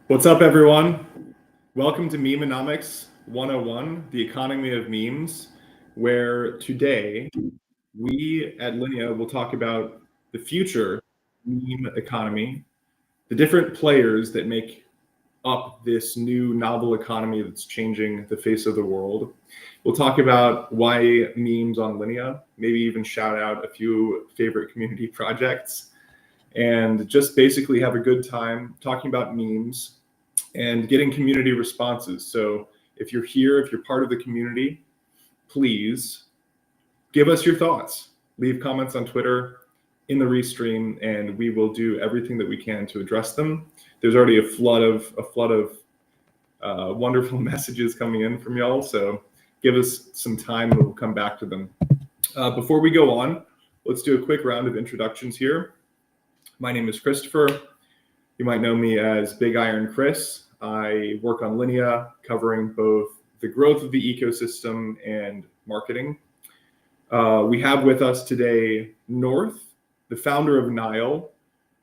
What's up, everyone? Welcome to Memenomics 101, the economy of memes, where today we at Linea will talk about the future meme economy, the different players that make up this new novel economy that's changing the face of the world. We'll talk about why memes on Linea, maybe even shout out a few favorite community projects, and just basically have a good time talking about memes and getting community responses. So if you're here, if you're part of the community, please give us your thoughts. Leave comments on Twitter, in the restream, and we will do everything that we can to address them. There's already a flood of wonderful messages coming in from y'all, so give us some time and we'll come back to them. Before we go on, let's do a quick round of introductions here. My name is Christopher. You might know me as Big Iron Chris. I work on Linea, covering both the growth of the ecosystem and marketing. We have with us today North, the founder of Nile,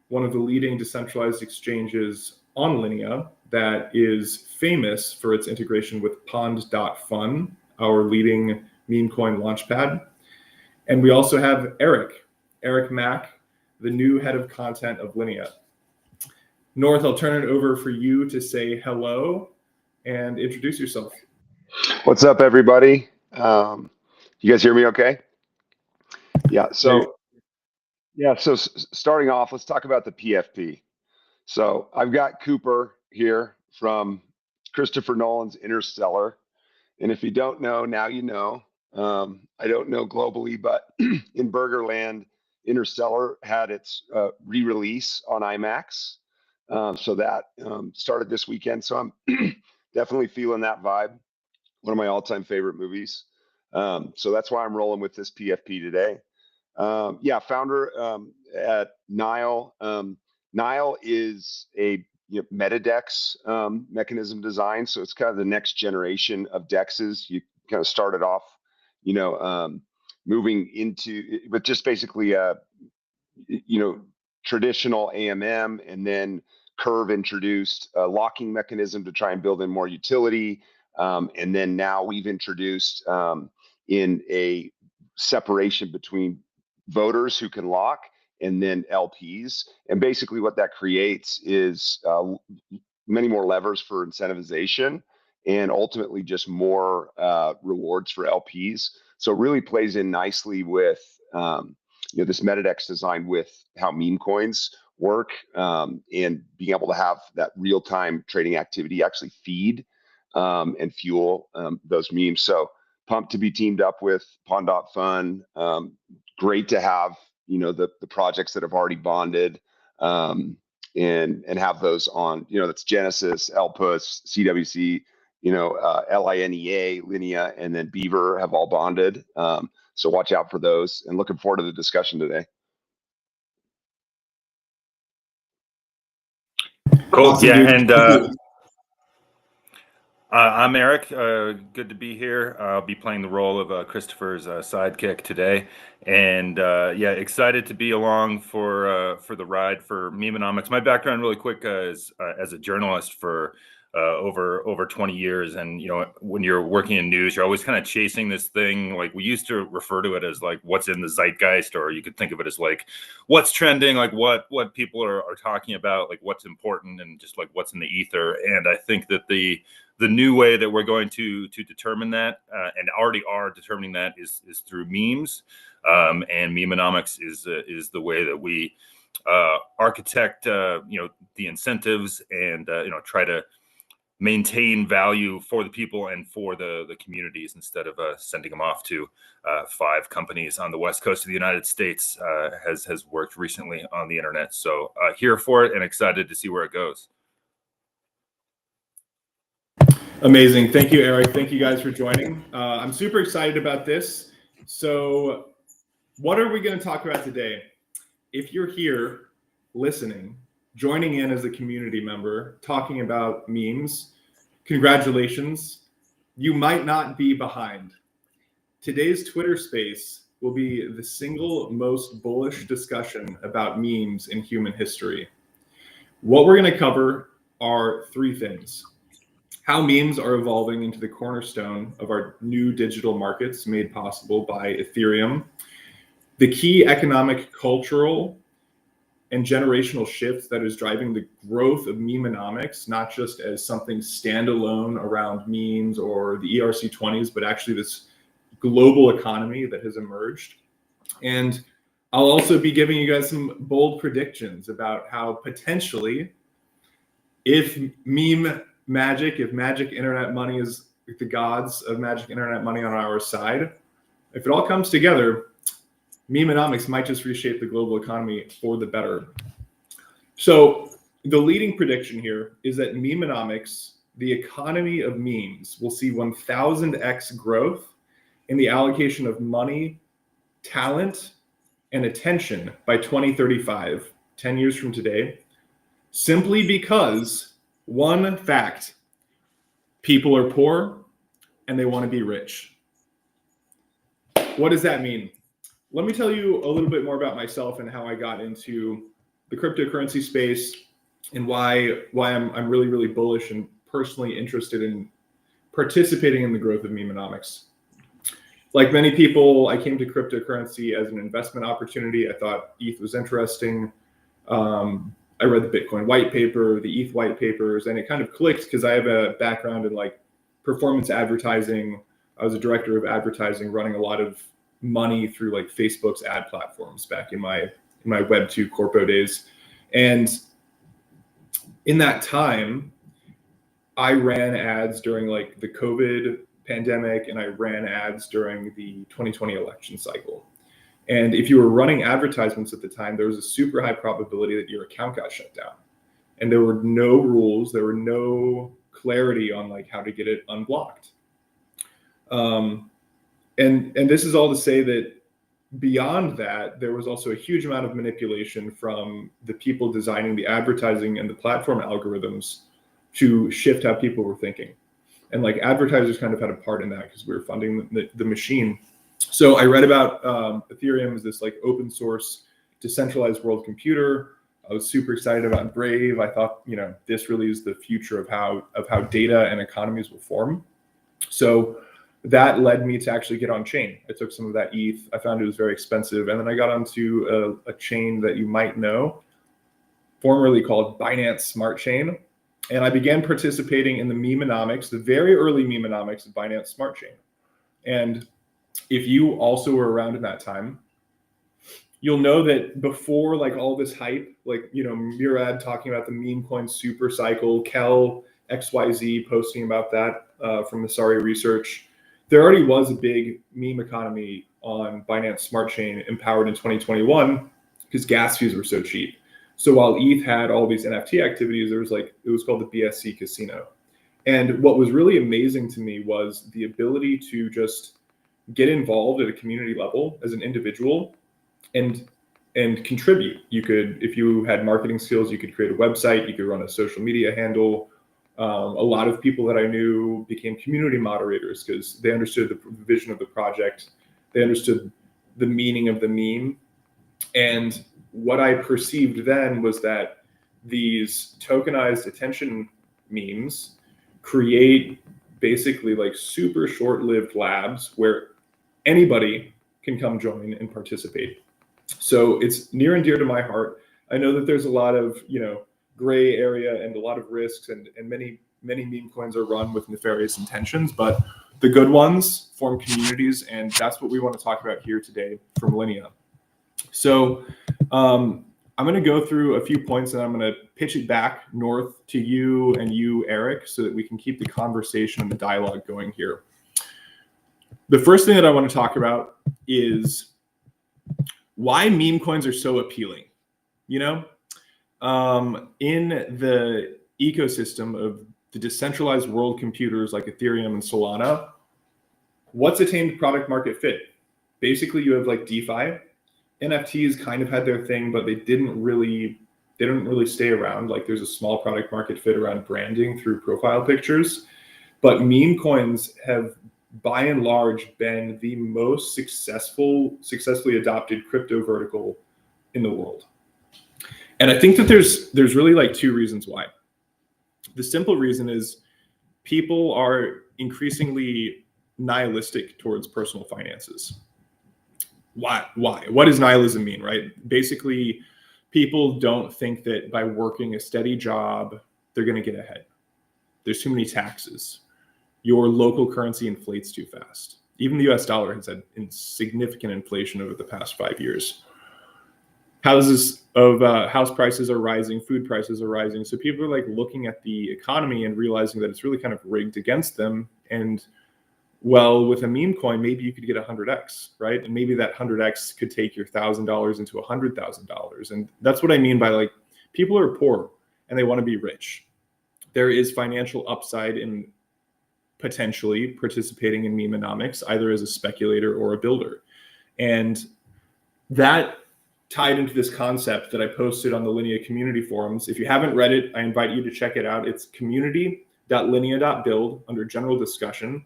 one of the leading decentralized exchanges on Linea that is famous for its integration with Pond.fun, our leading meme coin launchpad. And we also have Eric Mack, the new head of content of Linea. North, I'll turn it over for you to say hello and introduce yourself. What's up, everybody? You guys hear me okay? Yeah, so starting off, let's talk about the PFP. So I've got Cooper here from Christopher Nolan's Interstellar. And if you don't know, now you know. I don't know globally, but in Burgerland, Interstellar had its re-release on IMAX. So that started this weekend. So I'm definitely feeling that vibe. One of my all-time favorite movies. So that's why I'm rolling with this PFP today. Founder at Nile. Nile is a MetaDex mechanism design. So it's kind of the next generation of DEXs. You kind of started off, moving into, but just basically, traditional AMM, and then Curve introduced a locking mechanism to try and build in more utility. And then now we've introduced in a separation between voters who can lock and then LPs. And basically what that creates is many more levers for incentivization and ultimately just more rewards for LPs. So it really plays in nicely with this MetaDex design with how meme coins work, and being able to have that real-time trading activity actually feed and fuel those memes. So pumped to be teamed up with Pond.fun. Great to have the projects that have already bonded and have those on. That's Genesis, Elpus, CWC, Linea, Linea, and then Beaver have all bonded. So watch out for those, and looking forward to the discussion today. Cool. Awesome, yeah, dude. And I'm Eric. Good to be here. I'll be playing the role of Christopher's sidekick today, and excited to be along for the ride for Memenomics. My background, really quick, is as a journalist for over 20 years, and when you're working in news, you're always kind of chasing this thing. Like, we used to refer to it as like what's in the zeitgeist, or you could think of it as like what's trending, like what people are talking about, like what's important, and just like what's in the ether. And I think that the new way that we're going to determine that, and already are determining that, is through memes, and Memenomics is the way that we architect the incentives and try to maintain value for the people and for the communities, instead of sending them off to 5 companies on the west coast of the United States, has worked recently on the internet. So here for it and excited to see where it goes. Amazing. Thank you, Eric. Thank you guys for joining. I'm super excited about this. So what are we going to talk about today? If you're here listening, joining in as a community member, talking about memes, congratulations. You might not be behind. Today's Twitter space will be the single most bullish discussion about memes in human history. What we're going to cover are three things: how memes are evolving into the cornerstone of our new digital markets made possible by Ethereum, the key economic, cultural, and generational shift that is driving the growth of memenomics, not just as something standalone around memes or the ERC20s, but actually this global economy that has emerged. And I'll also be giving you guys some bold predictions about how potentially, if magic internet money is the gods of magic internet money on our side, if it all comes together, memenomics might just reshape the global economy for the better. So the leading prediction here is that memenomics, the economy of memes, will see 1000x growth in the allocation of money, talent, and attention by 2035, 10 years from today, simply because one fact: people are poor and they want to be rich. What does that mean? Let me tell you a little bit more about myself and how I got into the cryptocurrency space and why I'm really, really bullish and personally interested in participating in the growth of memenomics. Like many people, I came to cryptocurrency as an investment opportunity. I thought ETH was interesting. I read the Bitcoin white paper, the ETH white papers, and it kind of clicked because I have a background in like performance advertising. I was a director of advertising, running a lot of money through like Facebook's ad platforms back in my Web 2 corpo days. And in that time, I ran ads during like the COVID pandemic, and I ran ads during the 2020 election cycle. And if you were running advertisements at the time, there was a super high probability that your account got shut down. And there were no rules, there were no clarity on like how to get it unblocked. And this is all to say that beyond that, there was also a huge amount of manipulation from the people designing the advertising and the platform algorithms to shift how people were thinking. And like advertisers kind of had a part in that because we were funding the machine. So I read about Ethereum as this like open source, decentralized world computer. I was super excited about Brave. I thought, you know, this really is the future of how data and economies will form. So that led me to actually get on chain. I took some of that ETH. I found it was very expensive. And then I got onto a chain that you might know, formerly called Binance Smart Chain. And I began participating in the memenomics, the very early memenomics of Binance Smart Chain. And if you also were around in that time, you'll know that before like all this hype, like, you know, Murad talking about the meme coin super cycle, Kel XYZ posting about that from Masari Research, there already was a big meme economy on Binance Smart Chain empowered in 2021 because gas fees were so cheap. So while ETH had all these NFT activities, there was like, it was called the BSC Casino. And what was really amazing to me was the ability to just get involved at a community level as an individual and contribute. You could, if you had marketing skills, you could create a website, you could run a social media handle. A lot of people that I knew became community moderators because they understood the vision of the project. They understood the meaning of the meme. And what I perceived then was that these tokenized attention memes create basically like super short-lived labs where anybody can come join and participate. So it's near and dear to my heart. I know that there's a lot of, you know, gray area and a lot of risks, and many meme coins are run with nefarious intentions, but the good ones form communities, and that's what we want to talk about here today from Linea. So I'm going to go through a few points, and I'm going to pitch it back north to you and you, Eric, so that we can keep the conversation and the dialogue going here. The first thing that I want to talk about is why meme coins are so appealing. You know, in the ecosystem of the decentralized world computers like Ethereum and Solana, what's attained product market fit? Basically, you have like DeFi. NFTs kind of had their thing, but they didn't really stay around. Like there's a small product market fit around branding through profile pictures, but meme coins have by and large been the most successfully adopted crypto vertical in the world. And I think that there's really like two reasons why. The simple reason is people are increasingly nihilistic towards personal finances. Why? What does nihilism mean, right? Basically, people don't think that by working a steady job, they're going to get ahead. There's too many taxes. Your local currency inflates too fast. Even the US dollar has had significant inflation over the past 5 years. House prices are rising, food prices are rising. So people are like looking at the economy and realizing that it's really kind of rigged against them. And well, with a meme coin, maybe you could get 100x, right? And maybe that 100x could take your $1,000 into $100,000. And that's what I mean by like, people are poor and they want to be rich. There is financial upside in potentially participating in memenomics, either as a speculator or a builder. And that tied into this concept that I posted on the Linea community forums. If you haven't read it, I invite you to check it out. It's community.linea.build under general discussion.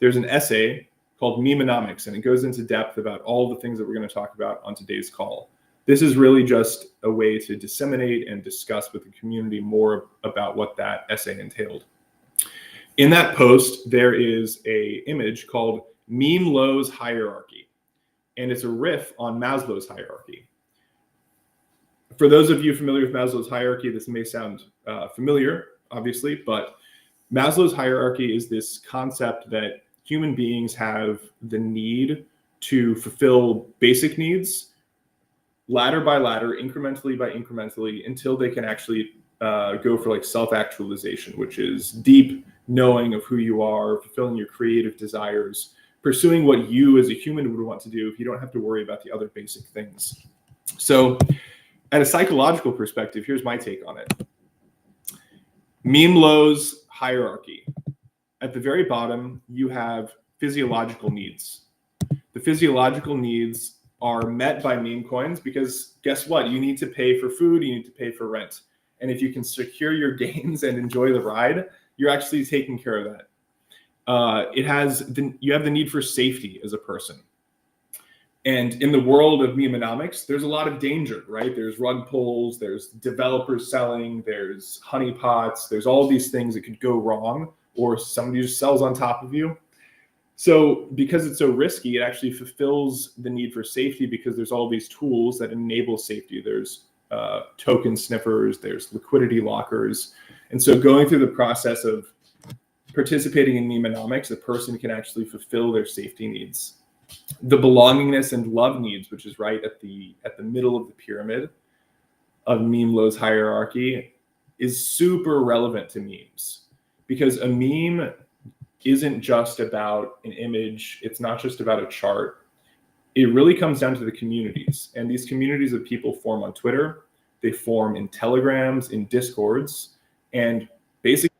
There's an essay called Memenomics, and it goes into depth about all the things that we're going to talk about on today's call. This is really just a way to disseminate and discuss with the community more about what that essay entailed. In that post, there is an image called Memelo's hierarchy, and it's a riff on Maslow's hierarchy. For those of you familiar with Maslow's hierarchy, this may sound familiar, obviously, but Maslow's hierarchy is this concept that human beings have the need to fulfill basic needs, ladder by ladder, incrementally by incrementally, until they can actually go for like self-actualization, which is deep knowing of who you are, fulfilling your creative desires, pursuing what you as a human would want to do if you don't have to worry about the other basic things. So at a psychological perspective, here's my take on it. Memelo's hierarchy. At the very bottom, you have physiological needs. The physiological needs are met by meme coins because guess what? You need to pay for food, you need to pay for rent. And if you can secure your gains and enjoy the ride, you're actually taking care of that. You have the need for safety as a person. And in the world of memenomics, there's a lot of danger, right? There's rug pulls, there's developers selling, there's honeypots, there's all these things that could go wrong, or somebody just sells on top of you. So because it's so risky, it actually fulfills the need for safety because there's all these tools that enable safety. There's token sniffers, there's liquidity lockers. And so going through the process of participating in memenomics, a person can actually fulfill their safety needs. The belongingness and love needs, which is right at the middle of the pyramid of Memelo's hierarchy, is super relevant to memes because a meme isn't just about an image. It's not just about a chart. It really comes down to the communities, and these communities of people form on Twitter. They form in Telegrams, in Discords, and basically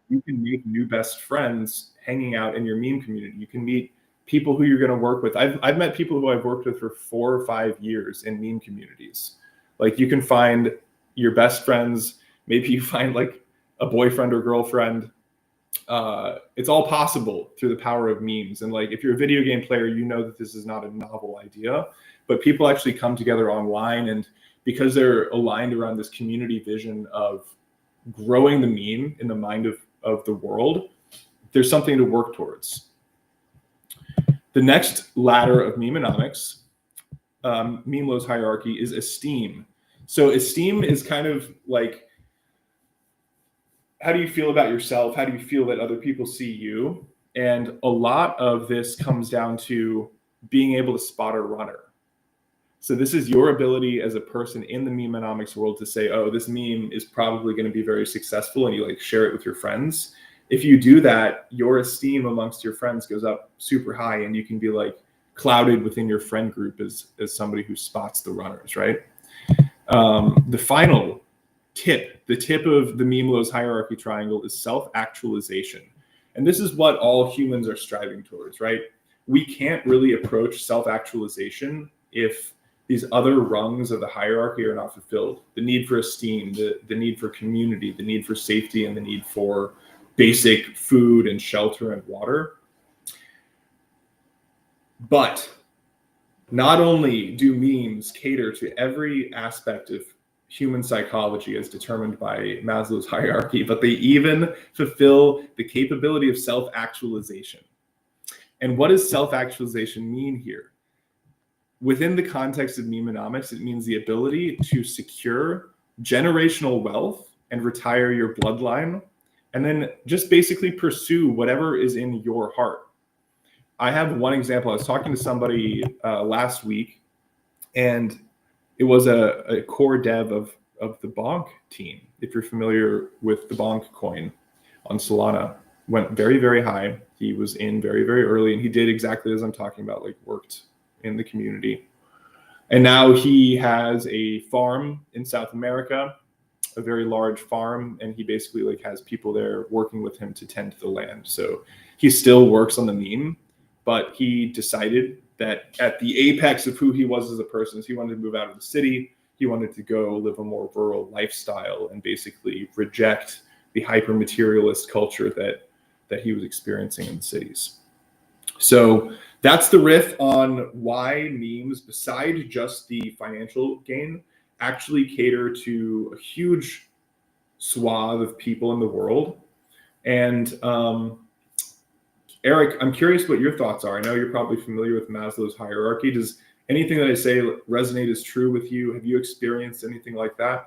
you can make new best friends hanging out in your meme community. You can meet people who you're going to work with. I've met people who I've worked with for 4 or 5 years in meme communities. Like you can find your best friends. Maybe you find like a boyfriend or girlfriend. It's all possible through the power of memes. And like if you're a video game player, you know that this is not a novel idea, but people actually come together online, and because they're aligned around this community vision of growing the meme in the mind of the world, there's something to work towards. The next ladder of memenomics, Memelo's hierarchy, is esteem. So esteem is kind of like, how do you feel about yourself? How do you feel that other people see you? And a lot of this comes down to being able to spot a runner. So this is your ability as a person in the memenomics world to say, oh, this meme is probably going to be very successful, and you like share it with your friends. If you do that, your esteem amongst your friends goes up super high, and you can be like clouded within your friend group as somebody who spots the runners, right? The final tip, the tip of the Memelo's hierarchy triangle, is self-actualization. And this is what all humans are striving towards, right? We can't really approach self-actualization if these other rungs of the hierarchy are not fulfilled. The need for esteem, the need for community, the need for safety, and the need for basic food and shelter and water. But not only do memes cater to every aspect of human psychology as determined by Maslow's hierarchy, but they even fulfill the capability of self-actualization. And what does self-actualization mean here? Within the context of memenomics, it means the ability to secure generational wealth and retire your bloodline, and then just basically pursue whatever is in your heart. I have one example. I was talking to somebody last week, and it was a core dev of the Bonk team. If you're familiar with the Bonk coin on Solana, went very, very high. He was in very, very early, and he did exactly as I'm talking about, like worked in the community. And now he has a farm in South America, a very large farm, and he basically like has people there working with him to tend to the land. So he still works on the meme, but he decided that at the apex of who he was as a person is he wanted to move out of the city. He wanted to go live a more rural lifestyle and basically reject the hyper materialist culture that he was experiencing in the cities. So that's the riff on why memes, besides just the financial gain, actually cater to a huge swath of people in the world. And Eric, I'm curious what your thoughts are. I know you're probably familiar with Maslow's hierarchy. Does anything that I say resonate as true with you? Have you experienced anything like that?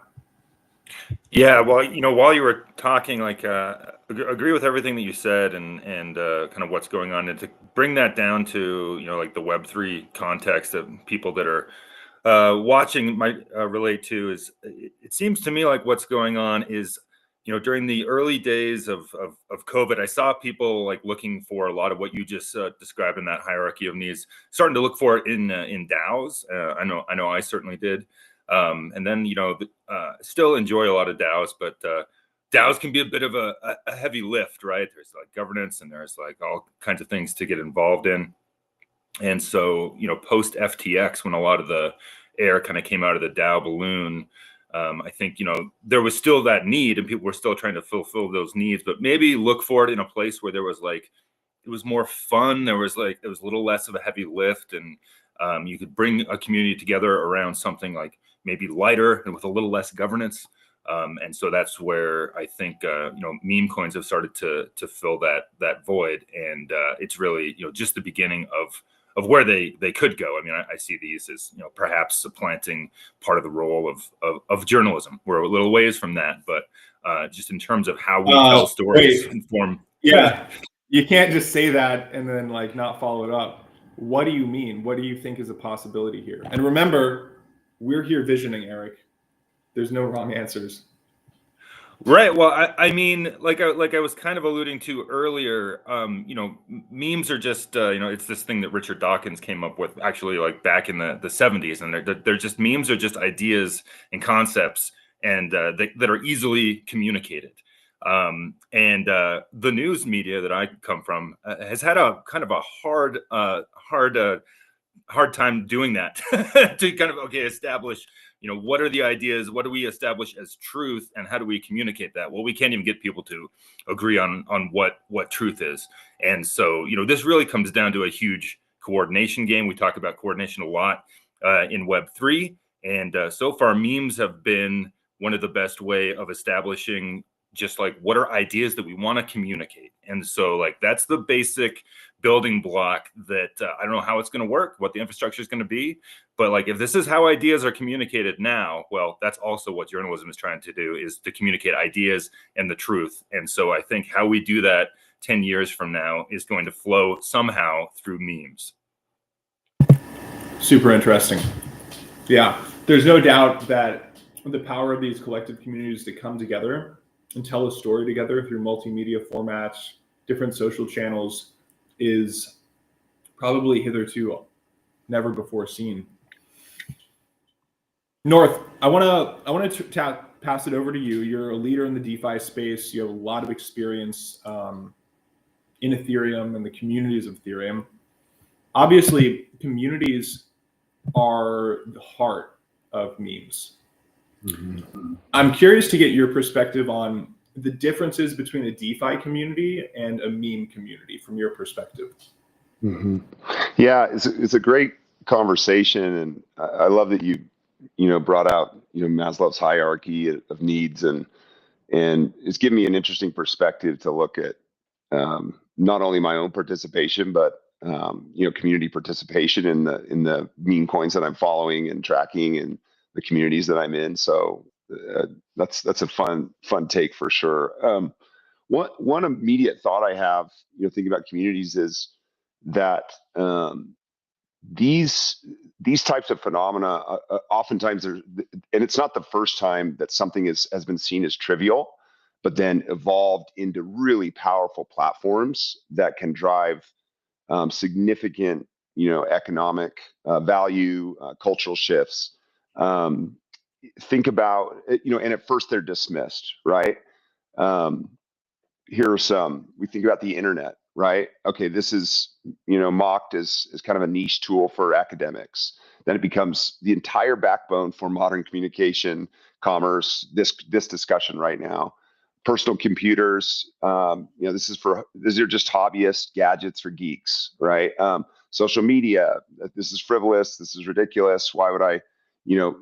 Yeah, well, while you were talking, like, agree with everything that you said, and kind of what's going on, and to bring that down to like the Web3 context that people that are watching might relate to is, it seems to me like what's going on is, during the early days of COVID, I saw people like looking for a lot of what you just described in that hierarchy of needs, starting to look for it in DAOs. I know I certainly did. And then, still enjoy a lot of DAOs, but DAOs can be a bit of a heavy lift, right? There's like governance and there's like all kinds of things to get involved in. And so, post FTX, when a lot of the air kind of came out of the DAO balloon, I think, there was still that need and people were still trying to fulfill those needs, but maybe look for it in a place where there was like, it was more fun. It was a little less of a heavy lift, and you could bring a community together around something like maybe lighter and with a little less governance. And so that's where I think, meme coins have started to fill that void. And it's really, just the beginning of where they could go. I mean, I see these as, perhaps supplanting part of the role of journalism. We're a little ways from that, but just in terms of how we tell stories, inform. Yeah, you can't just say that and then like not follow it up. What do you mean? What do you think is a possibility here? And remember, we're here visioning, Eric. There's no wrong answers. Right. Well, I mean, like I was kind of alluding to earlier, memes are just, it's this thing that Richard Dawkins came up with actually like back in the 70s. And they're just, memes are just ideas and concepts and that are easily communicated. And the news media that I come from has had a kind of a hard time doing that to kind of, establish, what are the ideas, what do we establish as truth, and how do we communicate that? Well, we can't even get people to agree on what truth is. And so, this really comes down to a huge coordination game. We talk about coordination a lot in Web3, and so far memes have been one of the best way of establishing just like what are ideas that we want to communicate. And so like that's the basic building block that I don't know how it's going to work, what the infrastructure is going to be, but like if this is how ideas are communicated now, well, that's also what journalism is trying to do, is to communicate ideas and the truth. And so I think how we do that 10 years from now is going to flow somehow through memes. Super interesting. Yeah, there's no doubt that the power of these collective communities to come together and tell a story together through multimedia formats, different social channels, is probably hitherto never before seen. North, I want to pass it over to you. You're a leader in the DeFi space. You have a lot of experience in Ethereum and the communities of Ethereum. Obviously, communities are the heart of memes. Mm-hmm. I'm curious to get your perspective on the differences between a DeFi community and a meme community from your perspective. Mm-hmm. Yeah, it's a great conversation, and I love that you brought out, Maslow's hierarchy of needs, and it's given me an interesting perspective to look at not only my own participation, but community participation in the meme coins that I'm following and tracking, and the communities that I'm in. So that's a fun take for sure. One immediate thought I have, thinking about communities, is that these types of phenomena oftentimes and it's not the first time that something has been seen as trivial, but then evolved into really powerful platforms that can drive significant, economic value, cultural shifts. Think about, and at first they're dismissed, right? Here are some. We think about the internet, right? Okay, this is, mocked as kind of a niche tool for academics. Then it becomes the entire backbone for modern communication, commerce, this discussion right now. Personal computers, these are just hobbyist gadgets for geeks, right? Social media, this is frivolous, this is ridiculous. Why would I,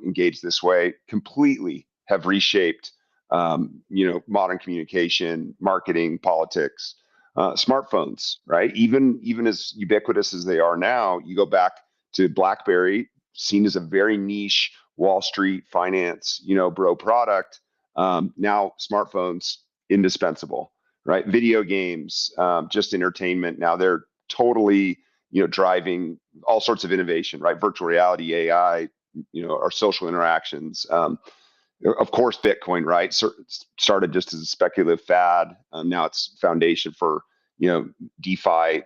engage this way? Completely have reshaped modern communication, marketing, politics. Smartphones, right? Even as ubiquitous as they are now, you go back to BlackBerry, seen as a very niche Wall Street finance, bro product. Now smartphones, indispensable, right? Video games, just entertainment. Now they're totally, driving all sorts of innovation, right? Virtual reality, AI, our social interactions. Of course, Bitcoin, right? Started just as a speculative fad. Now it's foundation for, DeFi.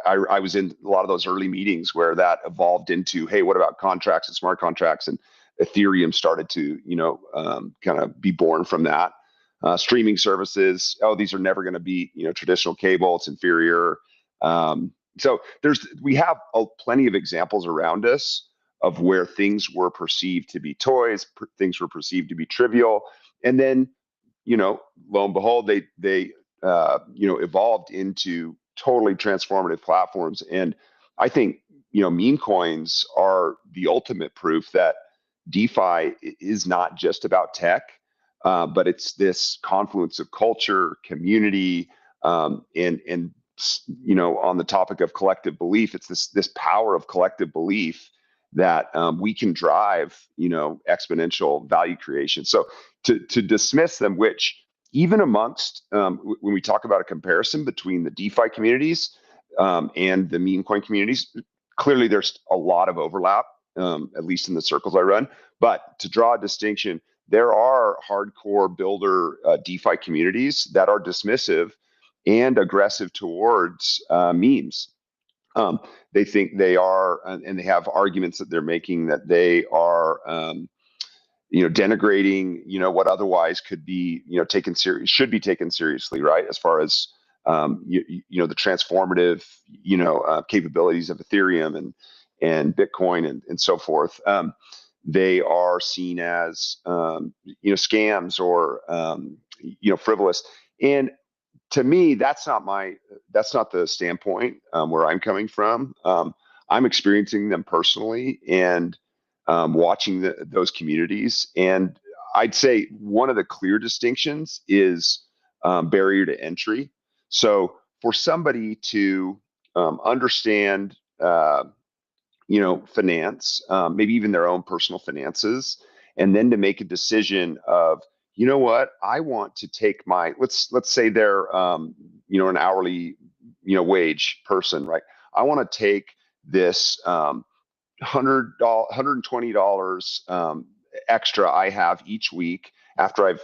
I was in a lot of those early meetings where that evolved into, hey, what about contracts and smart contracts? And Ethereum started to, kind of be born from that. Streaming services. Oh, these are never going to be, traditional cable. It's inferior. So we have plenty of examples around us of where things were perceived to be toys, things were perceived to be trivial, and then, lo and behold, they evolved into totally transformative platforms. And I think, meme coins are the ultimate proof that DeFi is not just about tech, but it's this confluence of culture, community, and on the topic of collective belief, it's this power of collective belief that we can drive, exponential value creation. So to dismiss them, which even amongst, when we talk about a comparison between the DeFi communities and the meme coin communities, clearly there's a lot of overlap, at least in the circles I run. But to draw a distinction, there are hardcore builder DeFi communities that are dismissive and aggressive towards memes. They think they are, and they have arguments that they're making that they are, denigrating, what otherwise could be, taken serious, should be taken seriously, right? As far as, the transformative, capabilities of Ethereum and Bitcoin and so forth. They are seen as, scams or, frivolous. And to me, that's not the standpoint where I'm coming from. I'm experiencing them personally and watching those communities. And I'd say one of the clear distinctions is barrier to entry. So for somebody to understand, finance, maybe even their own personal finances, and then to make a decision of, what, I want to take my, let's say they're, an hourly, wage person, right? I want to take this $120 extra I have each week after I've,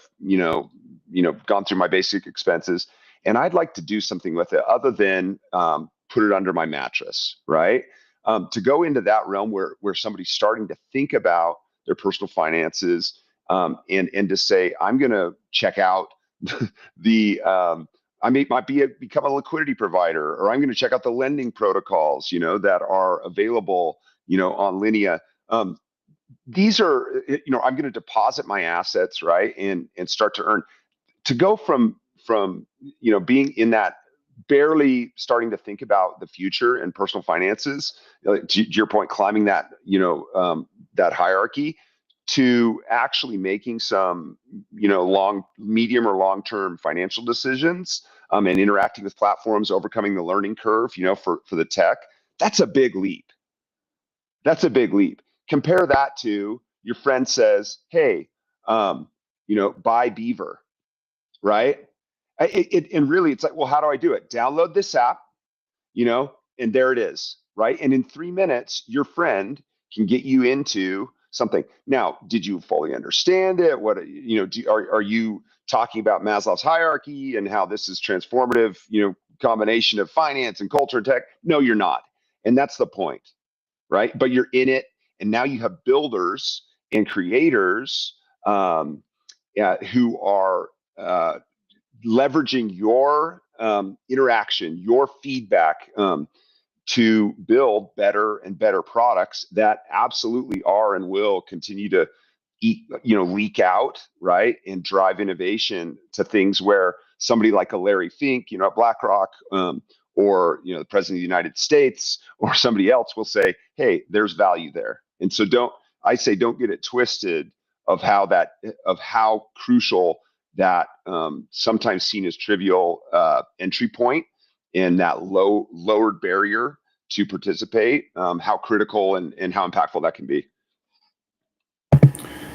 gone through my basic expenses, and I'd like to do something with it other than put it under my mattress, right? To go into that realm where somebody's starting to think about their personal finances, and to say, I'm going to check out the, become a liquidity provider, or I'm going to check out the lending protocols, that are available, on Linea. These are, I'm going to deposit my assets, right, and start to earn. To go from being in that, barely starting to think about the future and personal finances, to your point, climbing that, that hierarchy, to actually making some, medium or long-term financial decisions, and interacting with platforms, overcoming the learning curve, for the tech. That's a big leap. That's a big leap. Compare that to your friend says, hey, buy Beaver, right? And really, it's like, well, how do I do it? Download this app, and there it is, right? And in 3 minutes, your friend can get you into something. Now, did you fully understand it? What, are you talking about Maslow's hierarchy and how this is transformative, combination of finance and culture and tech? No, you're not. And that's the point, right? But you're in it. And now you have builders and creators who are leveraging your interaction, your feedback, to build better and better products that absolutely are and will continue to leak out, right, and drive innovation to things where somebody like a Larry Fink, at BlackRock, or the president of the United States, or somebody else will say, hey, there's value there. And so don't get it twisted of how crucial that sometimes seen as trivial entry point and that lowered barrier to participate, how critical and how impactful that can be.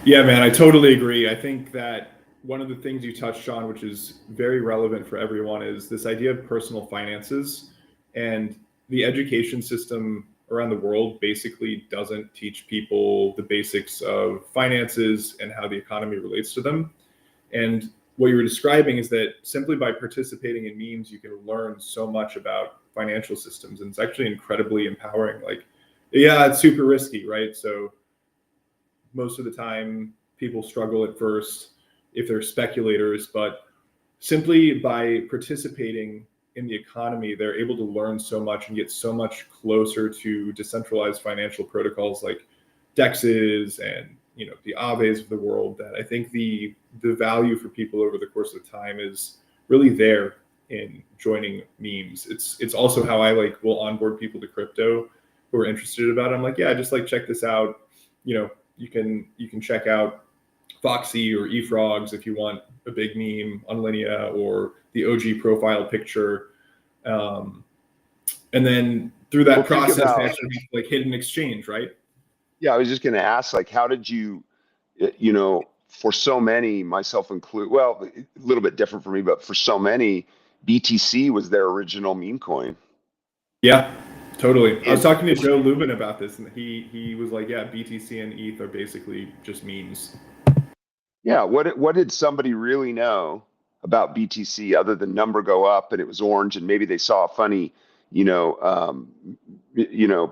Yeah, man, I totally agree. I think that one of the things you touched on, which is very relevant for everyone, is this idea of personal finances. And the education system around the world basically doesn't teach people the basics of finances and how the economy relates to them. And what you were describing is that simply by participating in memes, you can learn so much about financial systems. And it's actually incredibly empowering. Like, yeah, it's super risky, right? So most of the time people struggle at first if they're speculators, but simply by participating in the economy, they're able to learn so much and get so much closer to decentralized financial protocols like DEXs and the Aves of the world, that I think the value for people over the course of time is really there in joining memes. It's also how I will onboard people to crypto who are interested about it. I'm like, yeah, just check this out. You can check out Foxy or eFrogs if you want a big meme on Linea, or the OG profile picture. And then through that process, they actually hit an exchange, right? Yeah, I was just going to ask, how did you, for so many, myself included, well, a little bit different for me, but for so many, BTC was their original meme coin. Yeah, totally. I was talking to Joe Lubin about this, and he was like, yeah, BTC and ETH are basically just memes. Yeah, what did somebody really know about BTC other than number go up and it was orange, and maybe they saw a funny,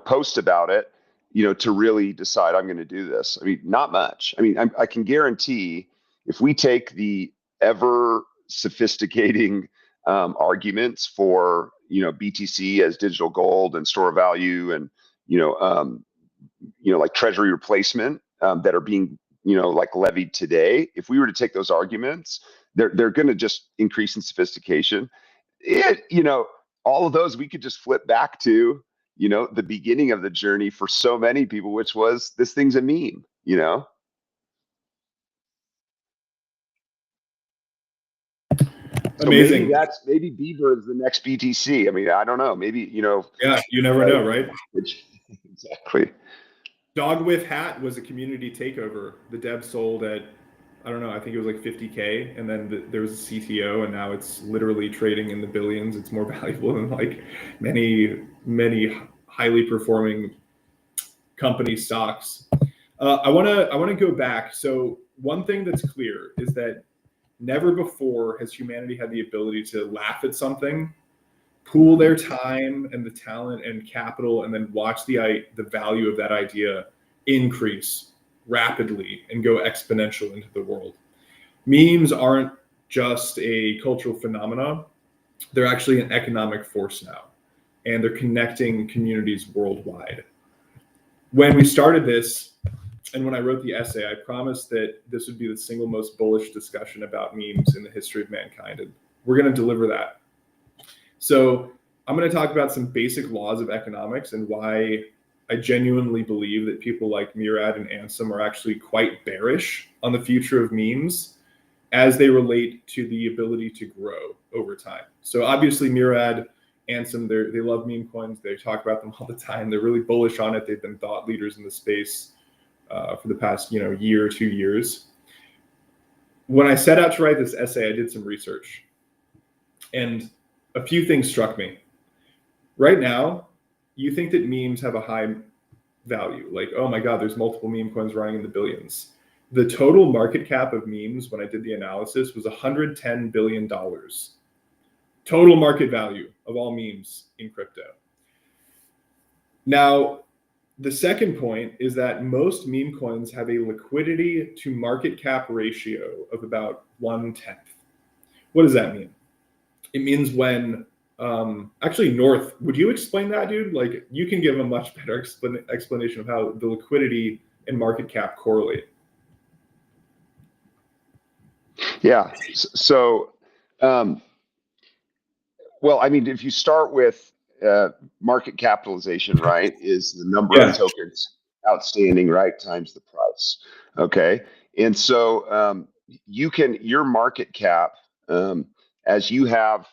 post about it, to really decide I'm going to do this? I mean, not much. I mean, I can guarantee if we take the ever sophisticating arguments for BTC as digital gold and store of value and like treasury replacement that are being levied today, if we were to take those arguments, they're going to just increase in sophistication. All of those we could just flip back to the beginning of the journey for so many people, which was this thing's a meme. So amazing. Maybe Beaver is the next BTC. I mean, I don't know. Maybe Yeah, you never know, right? Exactly. Dog with Hat was a community takeover. The dev sold at, I don't know, I think it was like 50K, and then there was a CTO, and now it's literally trading in the billions. It's more valuable than many highly performing company stocks. I want to go back. So one thing that's clear is that never before has humanity had the ability to laugh at something, pool their time and the talent and capital, and then watch the value of that idea increase rapidly and go exponential into the world. Memes aren't just a cultural phenomena. They're actually an economic force now, and they're connecting communities worldwide. When we started this, and when I wrote the essay, I promised that this would be the single most bullish discussion about memes in the history of mankind, and we're going to deliver that. So I'm going to talk about some basic laws of economics and why I genuinely believe that people like Murad and Ansem are actually quite bearish on the future of memes as they relate to the ability to grow over time. So obviously Murad, Ansem, they love meme coins. They talk about them all the time. They're really bullish on it. They've been thought leaders in the space for the past year or 2 years. When I set out to write this essay, I did some research, and a few things struck me. Right now, you think that memes have a high value, like, oh my God, there's multiple meme coins running in the billions. The total market cap of memes, when I did the analysis, was $110 billion. Total market value of all memes in crypto. Now, the second point is that most meme coins have a liquidity to market cap ratio of about 1/10. What does that mean? It means when, actually, North, would you explain that, dude? Like, you can give a much better explanation of how the liquidity and market cap correlate. Yeah. So, well, I mean, if you start with market capitalization, right, is the number of tokens outstanding, right, times the price. Okay. And so your market cap, as you have,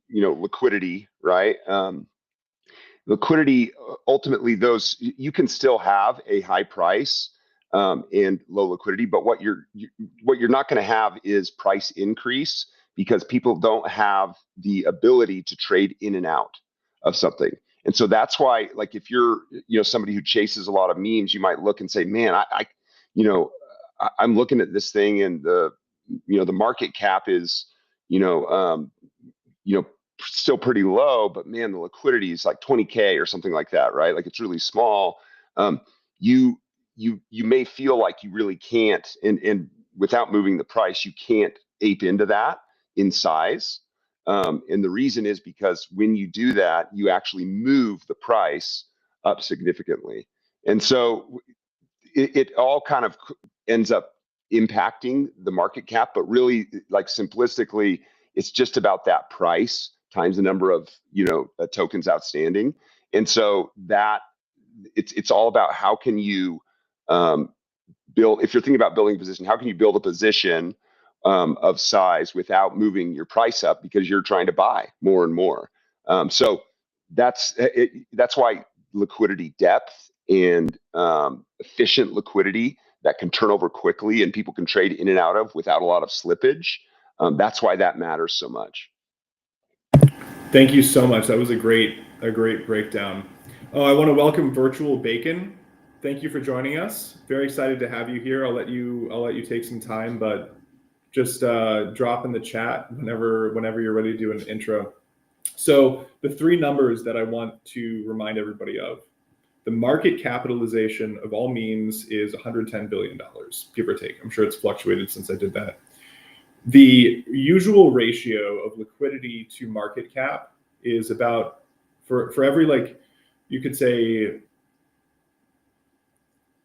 liquidity, right? Liquidity, ultimately, you can still have a high price and low liquidity, but what you're not going to have is price increase, because people don't have the ability to trade in and out of something. And so that's why, like, if you're somebody who chases a lot of memes, you might look and say, man, I'm looking at this thing, and the market cap is still pretty low, but man, the liquidity is like 20K or something like that, right? Like, it's really small. You may feel like you really can't, and without moving the price, you can't ape into that in size. And the reason is because when you do that, you actually move the price up significantly. And so it all kind of ends up impacting the market cap, but really, like, simplistically, it's just about that price times the number of tokens outstanding. And so that it's all about how can you build, if you're thinking about building a position, how can you build a position of size without moving your price up, because you're trying to buy more and more. So that's why liquidity depth and efficient liquidity that can turn over quickly and people can trade in and out of without a lot of slippage, that's why that matters so much. Thank you so much. That was a great breakdown. I want to welcome Virtual Bacon. Thank you for joining us. Very excited to have you here. I'll let you take some time, but just drop in the chat whenever you're ready to do an intro. So the three numbers that I want to remind everybody of: the market capitalization of all memes is $110 billion, give or take. I'm sure it's fluctuated since I did that. The usual ratio of liquidity to market cap is about, for every, like, you could say, $1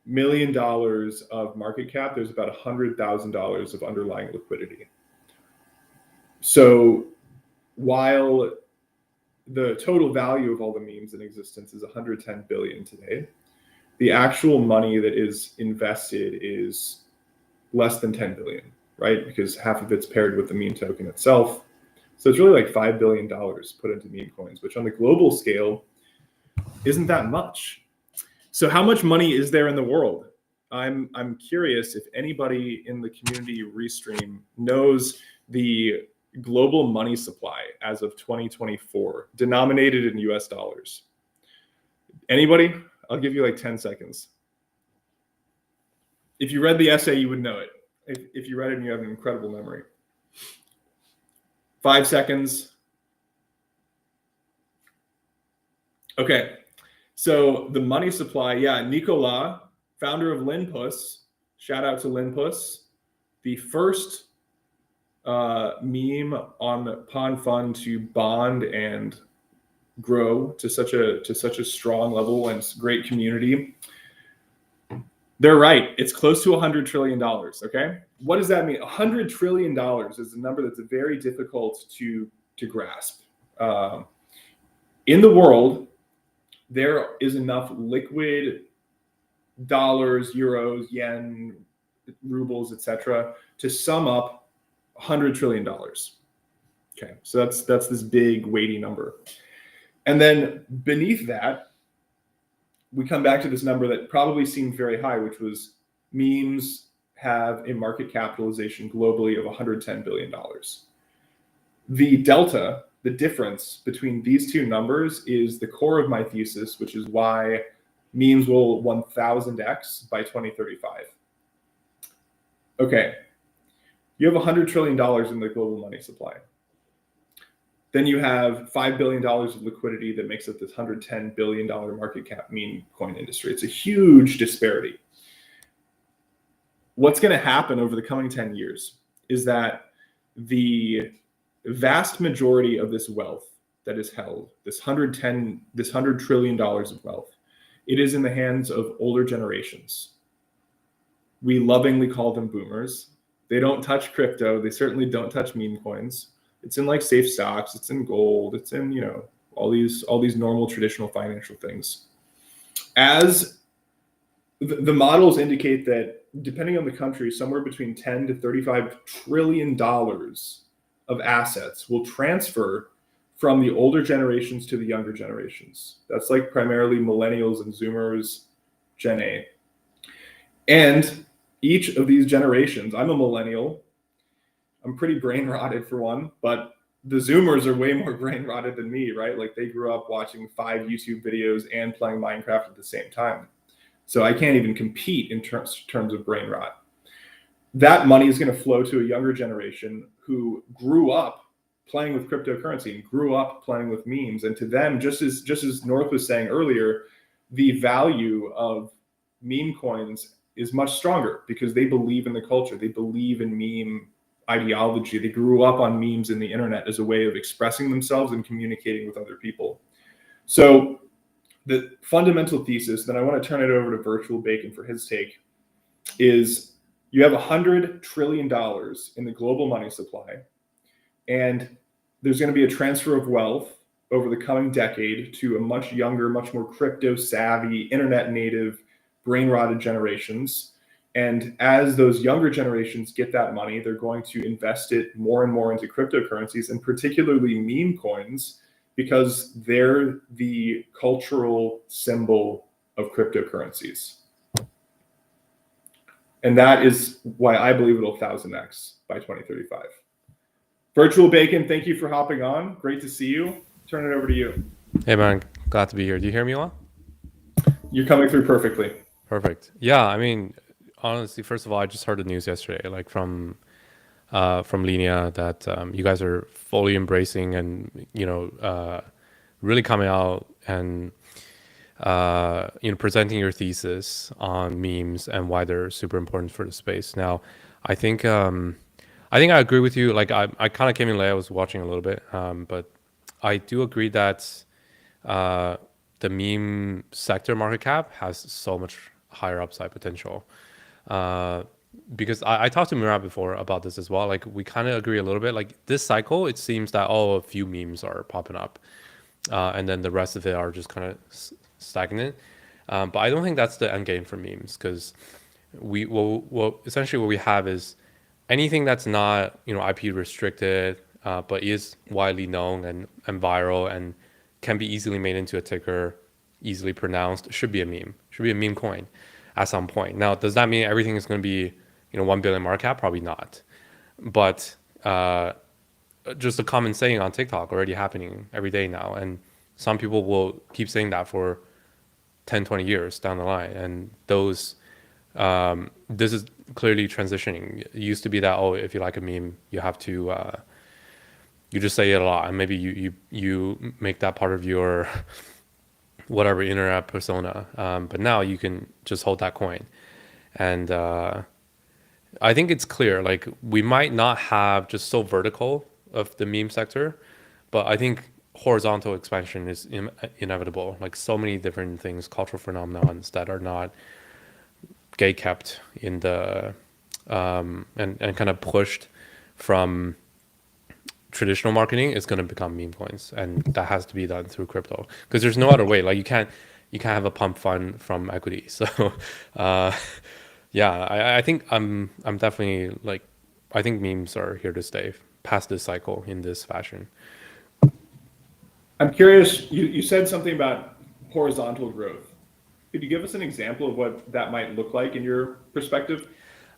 million of market cap, there's about $100,000 of underlying liquidity. So while the total value of all the memes in existence is 110 billion today, the actual money that is invested is less than 10 billion, right? Because half of it's paired with the meme token itself. So it's really like $5 billion put into meme coins, which on the global scale isn't that much. So how much money is there in the world? I'm curious if anybody in the community restream knows the global money supply as of 2024, denominated in US dollars. Anybody? I'll give you like 10 seconds. If you read the essay, you would know it. If you read it and you have an incredible memory. 5 seconds. Okay. So the money supply, Nicolas, founder of Linpus, shout out to Linpus, the first meme on the Pond Fund to bond and grow to such a strong level and great community. They're right. It's close to $100 trillion. Okay. What does that mean? $100 trillion is a number that's very difficult to grasp. In the world, there is enough liquid dollars, euros, yen, rubles, etc., to sum up $100 trillion. Okay, so that's this big weighty number. And then beneath that, we come back to this number that probably seemed very high, which was memes have a market capitalization globally of $110 billion. The delta, the difference between these two numbers is the core of my thesis, which is why memes will 1000x by 2035. Okay, you have $100 trillion in the global money supply. Then you have $5 billion of liquidity that makes up this $110 billion market cap meme coin industry. It's a huge disparity. What's going to happen over the coming 10 years is that the vast majority of this wealth that is held, this $100 trillion of wealth, it is in the hands of older generations. We lovingly call them boomers. They don't touch crypto. They certainly don't touch meme coins. It's in like safe stocks. It's in gold. It's in, you know, all these normal traditional financial things. As the models indicate that depending on the country, somewhere between 10 to $35 trillion of assets will transfer from the older generations to the younger generations. That's like primarily millennials and Zoomers, Gen A. And each of these generations, I'm a millennial, I'm pretty brain rotted for one, but the Zoomers are way more brain rotted than me, right? Like they grew up watching 5 YouTube videos and playing Minecraft at the same time. So I can't even compete in terms of brain rot. That money is going to flow to a younger generation who grew up playing with cryptocurrency and grew up playing with memes. And to them, just as North was saying earlier, the value of meme coins is much stronger because they believe in the culture. They believe in meme ideology. They grew up on memes in the internet as a way of expressing themselves and communicating with other people. So the fundamental thesis, then I want to turn it over to Virtual Bacon for his take, is you have $100 trillion in the global money supply, and there's going to be a transfer of wealth over the coming decade to a much younger, much more crypto savvy, internet native, brain rotted generations. And as those younger generations get that money, they're going to invest it more and more into cryptocurrencies, and particularly meme coins, because they're the cultural symbol of cryptocurrencies. And that is why I believe it'll 1000x by 2035. Virtual Bacon, thank you for hopping on. Great to see you. Turn it over to you. Hey man, glad to be here. Do you hear me well? You're coming through perfectly. Perfect. Yeah, I mean, honestly, first of all, I just heard the news yesterday, like from Linea, that you guys are fully embracing and really coming out and presenting your thesis on memes and why they're super important for the space. Now, I think I agree with you. Like I kind of came in late. I was watching a little bit, but I do agree that the meme sector market cap has so much higher upside potential. Because I talked to Murad before about this as well. Like we kind of agree a little bit. Like this cycle, it seems that a few memes are popping up, and then the rest of it are just kind of stagnant. But I don't think that's the end game for memes, because essentially what we have is anything that's not IP restricted, but is widely known and viral and can be easily made into a ticker, easily pronounced, should be a meme, should be a meme coin at some point. Now, does that mean everything is going to be 1 billion market cap? Probably not. But just a common saying on TikTok already happening every day now, and some people will keep saying that for 10, 20 years down the line. And those this is clearly transitioning. It used to be that, if you like a meme, you have to you just say it a lot, and maybe you make that part of your whatever internet persona. But now you can just hold that coin. And I think it's clear, like we might not have just so vertical of the meme sector, but I think horizontal expansion is inevitable. Like so many different things, cultural phenomenons that are not gate kept in the and kind of pushed from traditional marketing is going to become meme coins, and that has to be done through crypto because there's no other way. Like you can't have a pump fund from equity. So yeah, I think I'm definitely like, I think memes are here to stay past this cycle in this fashion. I'm curious, you said something about horizontal growth. Could you give us an example of what that might look like in your perspective?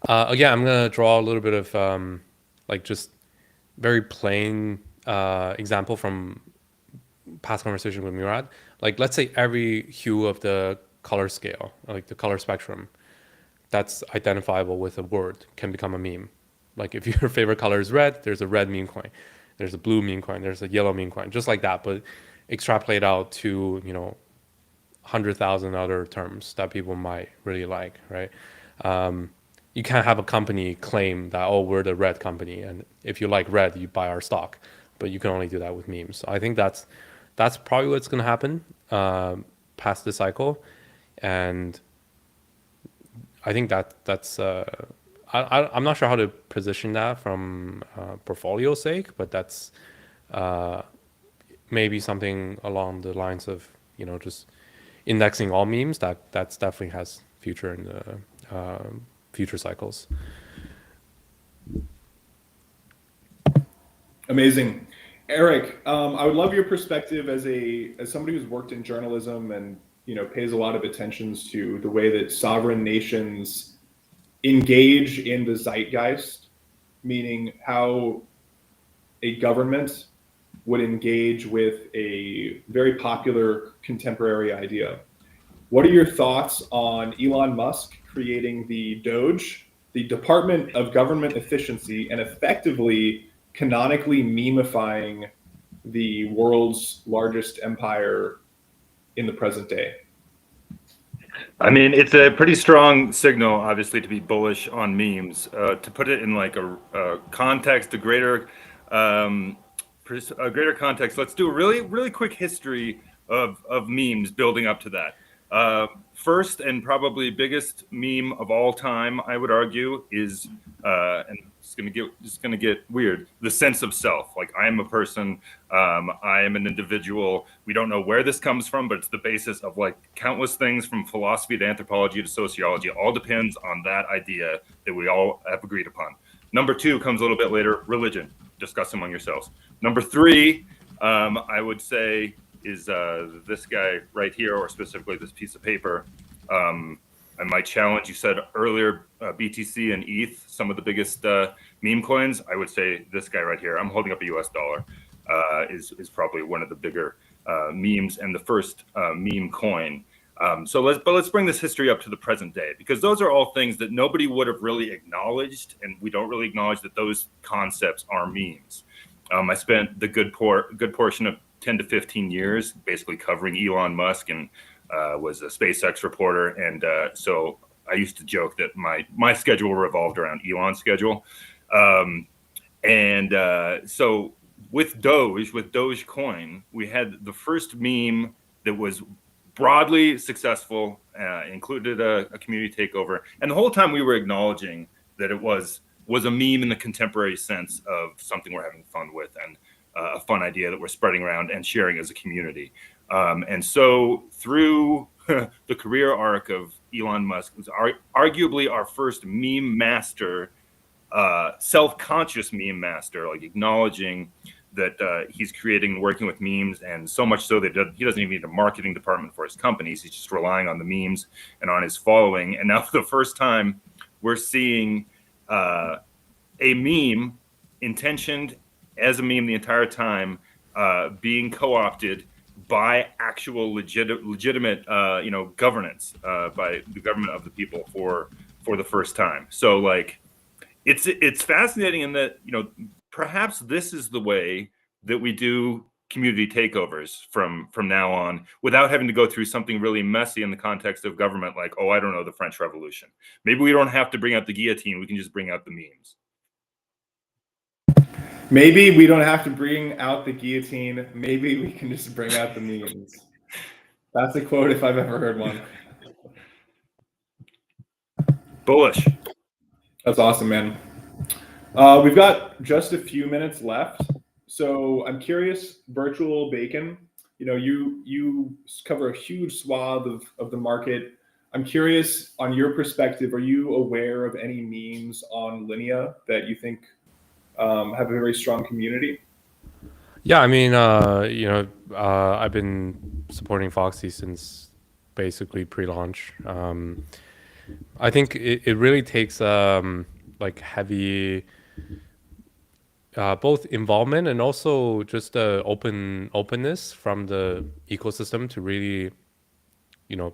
Again, I'm gonna draw a little bit of like just very plain example from past conversation with Murad. Like let's say every hue of the color scale, like the color spectrum, that's identifiable with a word can become a meme. Like if your favorite color is red, there's a red meme coin. There's a blue meme coin. There's a yellow meme coin. Just like that, but extrapolate out to 100,000 other terms that people might really like, right? You can't have a company claim that, oh, we're the red company, and if you like red, you buy our stock, but you can only do that with memes. So I think that's probably what's going to happen past the cycle, and I think that's I'm not sure how to position that from portfolio sake, but that's maybe something along the lines of just indexing all memes. That's definitely has future in the future cycles. Amazing. Eric, I would love your perspective as somebody who's worked in journalism and pays a lot of attention to the way that sovereign nations engage in the zeitgeist, meaning how a government would engage with a very popular contemporary idea. What are your thoughts on Elon Musk creating the Doge, the Department of Government Efficiency, and effectively canonically memifying the world's largest empire in the present day? I mean, it's a pretty strong signal, obviously, to be bullish on memes. To put it in like a context, a greater context, let's do a really quick history of memes building up to that. First and probably biggest meme of all time, I would argue, is and it's gonna get weird. The sense of self. Like, I am a person. I am an individual. We don't know where this comes from, but it's the basis of like countless things from philosophy to anthropology to sociology. It all depends on that idea that we all have agreed upon. Number two comes a little bit later. Religion. Discuss among yourselves. Number three, I would say, is this guy right here, or specifically this piece of paper. I might challenge, you said earlier, BTC and ETH, some of the biggest meme coins. I would say this guy right here, I'm holding up a US dollar, is probably one of the bigger memes and the first meme coin. So let's bring this history up to the present day, because those are all things that nobody would have really acknowledged, and we don't really acknowledge that those concepts are memes. I spent the good portion of 10 to 15 years basically covering Elon Musk, and was a SpaceX reporter. And so I used to joke that my schedule revolved around Elon's schedule. So with Dogecoin, we had the first meme that was broadly successful, included a community takeover. And the whole time we were acknowledging that it was a meme in the contemporary sense of something we're having fun with, and a fun idea that we're spreading around and sharing as a community. And so through the career arc of Elon Musk, who's arguably our first meme master, self-conscious meme master, like acknowledging that he's creating and working with memes, and so much so that he doesn't even need a marketing department for his companies. He's just relying on the memes and on his following. And now for the first time, we're seeing a meme intentioned as a meme the entire time, being co-opted by actual legitimate governance, by the government of the people for the first time. So like, it's fascinating in that perhaps this is the way that we do community takeovers from now on, without having to go through something really messy in the context of government, like, oh, I don't know, the French Revolution. Maybe we don't have to bring out the guillotine. We can just bring out the memes. Maybe we don't have to bring out the guillotine. Maybe we can just bring out the memes. That's a quote if I've ever heard one. Bullish. That's awesome, man. We've got just a few minutes left. So I'm curious, virtual bacon, you cover a huge swath of the market. I'm curious, on your perspective, are you aware of any memes on Linea that you think have a very strong community? Yeah, I mean, I've been supporting Foxy since basically pre-launch. I think it really takes like heavy both involvement and also just openness from the ecosystem to really, you know,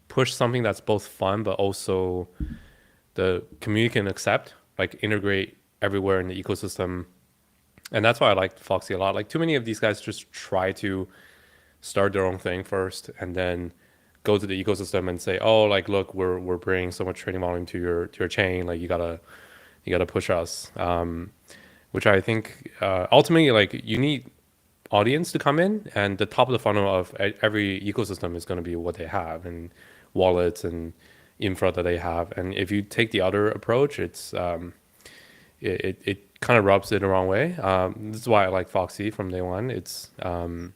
push something that's both fun but also the community can accept, like integrate everywhere in the ecosystem. And that's why I like Foxy a lot. Like too many of these guys just try to start their own thing first and then go to the ecosystem and say, oh, like look, we're bringing so much trading volume to your chain. Like you gotta push us. Which I think ultimately like you need audience to come in, and the top of the funnel of every ecosystem is going to be what they have and wallets and infra that they have. And if you take the other approach, it kind of rubs it the wrong way. This is why I like Foxy from day one. And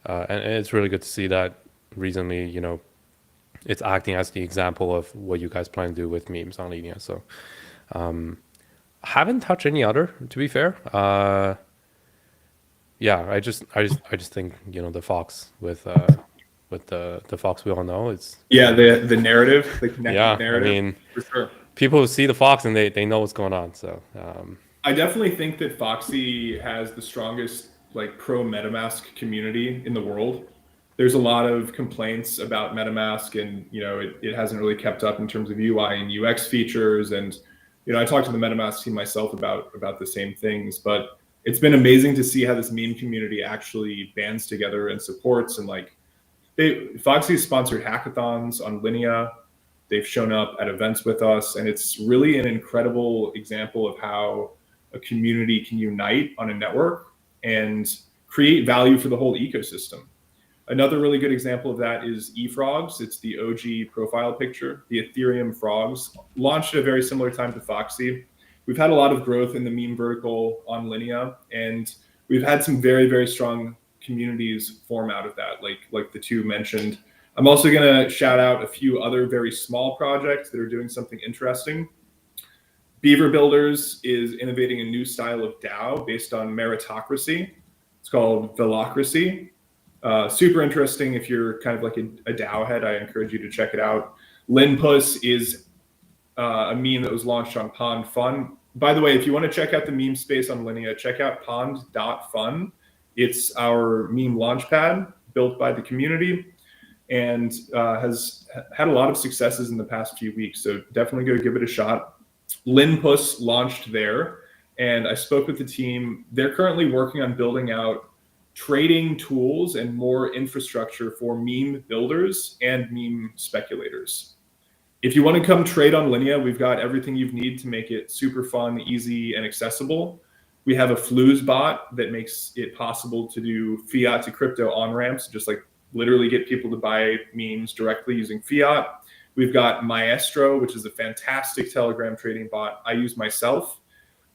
it's really good to see that recently, it's acting as the example of what you guys plan to do with memes on Linea. So haven't touched any other, to be fair. Yeah, I just think the Fox with the Fox we all know. It's The narrative, the connected yeah. narrative. I mean, for sure. people who see the Fox and they know what's going on. So I definitely think that Foxy has the strongest like pro MetaMask community in the world. There's a lot of complaints about MetaMask, and it hasn't really kept up in terms of UI and UX features. And I talked to the MetaMask team myself about the same things, but it's been amazing to see how this meme community actually bands together and supports. And like Foxy's sponsored hackathons on Linea. They've shown up at events with us, and it's really an incredible example of how a community can unite on a network and create value for the whole ecosystem. Another really good example of that is eFrogs. It's the OG profile picture. The Ethereum frogs launched at a very similar time to Foxy. We've had a lot of growth in the meme vertical on Linea, and we've had some very, very strong communities form out of that, like the two mentioned. I'm also going to shout out a few other very small projects that are doing something interesting. Beaver Builders is innovating a new style of DAO based on meritocracy. It's called Velocracy. Super interesting. If you're kind of like a DAO head, I encourage you to check it out. Linpuss is a meme that was launched on Pond Fun. By the way, if you want to check out the meme space on Linea, check out pond.fun. It's our meme launchpad built by the community and has had a lot of successes in the past few weeks. So definitely go give it a shot. Linpuss launched there, and I spoke with the team. They're currently working on building out trading tools and more infrastructure for meme builders and meme speculators. If you want to come trade on Linea, we've got everything you need to make it super fun, easy, and accessible. We have a Flues bot that makes it possible to do fiat to crypto on-ramps, just like literally get people to buy memes directly using fiat. We've got Maestro, which is a fantastic Telegram trading bot I use myself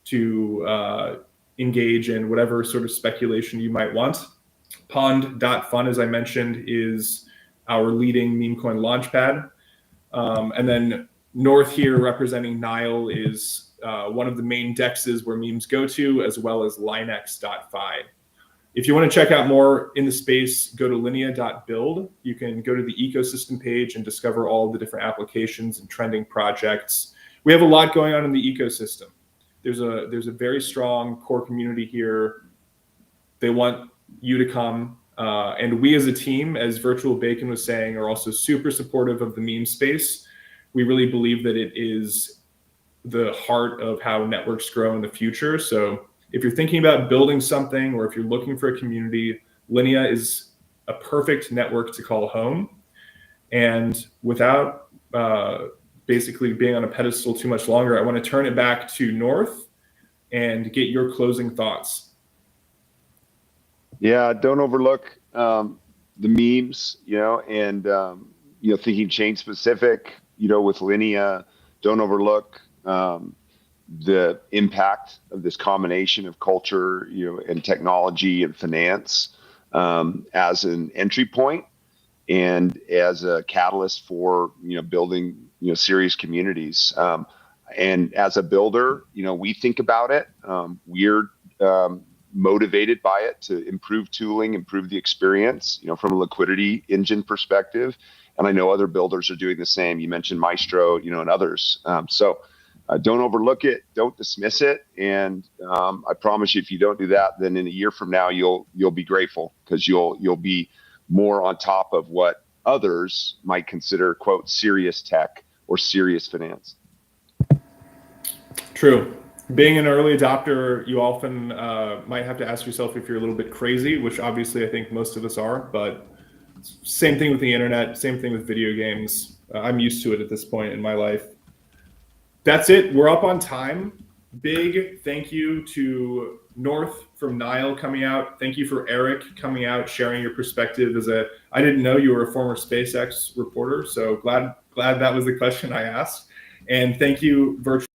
to engage in whatever sort of speculation you might want. Pond.fun, as I mentioned, is our leading meme coin launchpad. And then north here representing Nile is one of the main dexes where memes go to, as well as Linex.fi. If you want to check out more in the space, go to linea.build. You can go to the ecosystem page and discover all the different applications and trending projects. We have a lot going on in the ecosystem. There's a very strong core community here. They want you to come. And we as a team, as Virtual Bacon was saying, are also super supportive of the meme space. We really believe that it is the heart of how networks grow in the future. So if you're thinking about building something, or if you're looking for a community, Linea is a perfect network to call home. And without basically being on a pedestal too much longer, I want to turn it back to North and get your closing thoughts. Yeah, don't overlook the memes, and thinking chain specific, with Linea. Don't overlook the impact of this combination of culture, and technology and finance as an entry point and as a catalyst for building serious communities. And as a builder, we think about it. We're motivated by it to improve tooling, improve the experience, from a liquidity engine perspective. And I know other builders are doing the same. You mentioned Maestro, and others. So don't overlook it, don't dismiss it. And I promise you, if you don't do that, then in a year from now, you'll be grateful, because you'll be more on top of what others might consider, quote, serious tech or serious finance. True. Being an early adopter, you often might have to ask yourself if you're a little bit crazy, which obviously I think most of us are, but same thing with the internet, same thing with video games. I'm used to it at this point in my life. That's it. We're up on time. Big thank you to North from Nile coming out. Thank you for Eric coming out, sharing your perspective I didn't know you were a former SpaceX reporter, so glad that was the question I asked. And thank you, virtual